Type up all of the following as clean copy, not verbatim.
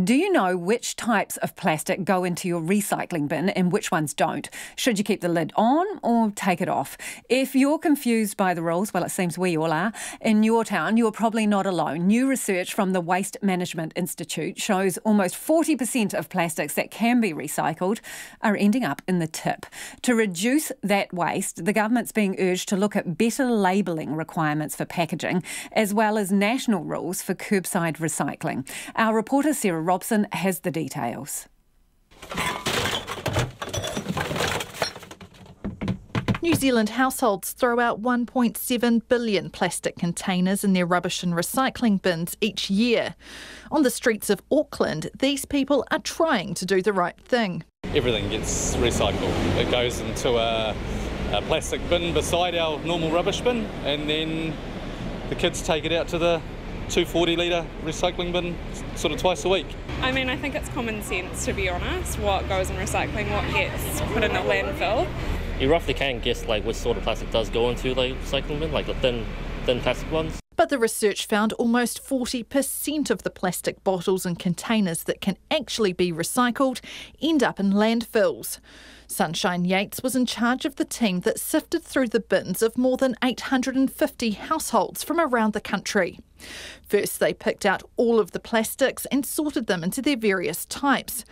Do you know which types of plastic go into your recycling bin and which ones don't? Should you keep the lid on or take it off? If you're confused by the rules, well, it seems we all are, in your town, you're probably not alone. New research from the Waste Management Institute shows almost 40% of plastics that can be recycled are ending up in the tip. To reduce that waste, the government's being urged to look at better labelling requirements for packaging, as well as national rules for kerbside recycling. Our reporter Sarah Robson has the details. New Zealand households throw out 1.7 billion plastic containers in their rubbish and recycling bins each year. On the streets of Auckland, these people are trying to do the right thing. Everything gets recycled. It goes into a plastic bin beside our normal rubbish bin, and then the kids take it out to the 240-litre recycling bin sort of twice a week. I mean, I think it's common sense, to be honest, what goes in recycling, what gets put in a landfill. You roughly can guess which sort of plastic does go into the recycling bin, like the thin plastic ones. But the research found almost 40% of the plastic bottles and containers that can actually be recycled end up in landfills. Sunshine Yates was in charge of the team that sifted through the bins of more than 850 households from around the country. First, they picked out all of the plastics and sorted them into their various types.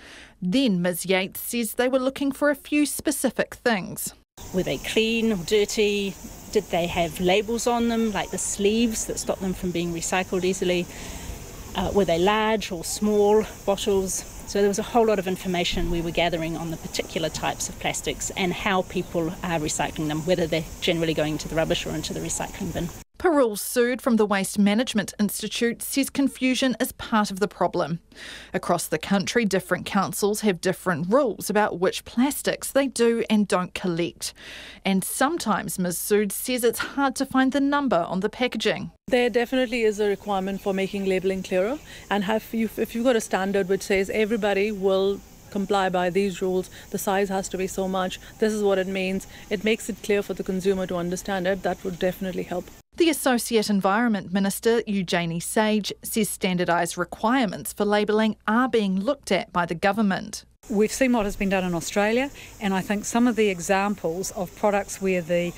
Then Ms Yates says they were looking for a few specific things. Were they clean or dirty? Did they have labels on them, like the sleeves that stop them from being recycled easily? Were they large or small bottles? So there was a whole lot of information we were gathering on the particular types of plastics and how people are recycling them, whether they're generally going into the rubbish or into the recycling bin. Parul Sood from the Waste Management Institute says confusion is part of the problem. Across the country, different councils have different rules about which plastics they do and don't collect. And sometimes Ms Sood says it's hard to find the number on the packaging. There definitely is a requirement for making labelling clearer, and if you've got a standard which says everybody will comply by these rules, the size has to be so much, this is what it means, it makes it clear for the consumer to understand it, that would definitely help. The Associate Environment Minister, Eugenie Sage, says standardised requirements for labelling are being looked at by the government. We've seen what has been done in Australia, and I think some of the examples of products where the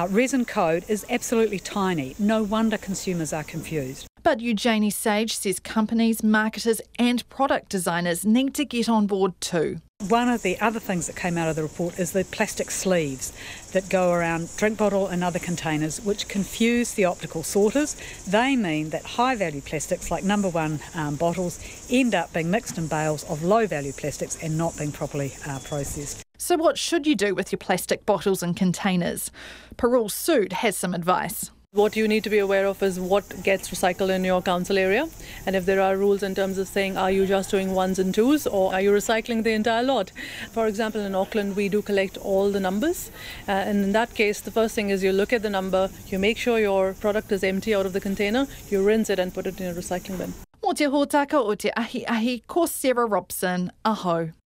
resin code is absolutely tiny. No wonder consumers are confused. But Eugenie Sage says companies, marketers and product designers need to get on board too. One of the other things that came out of the report is the plastic sleeves that go around drink bottle and other containers, which confuse the optical sorters. They mean that high-value plastics like number one bottles end up being mixed in bales of low-value plastics and not being properly processed. So what should you do with your plastic bottles and containers? Parul Sood has some advice. What you need to be aware of is what gets recycled in your council area, and if there are rules in terms of saying are you just doing ones and twos or are you recycling the entire lot. For example, in Auckland we do collect all the numbers, and in that case the first thing is you look at the number, you make sure your product is empty out of the container, you rinse it and put it in a recycling bin. Mō te hōtaka o te ahi, ko Sarah Robson, aho.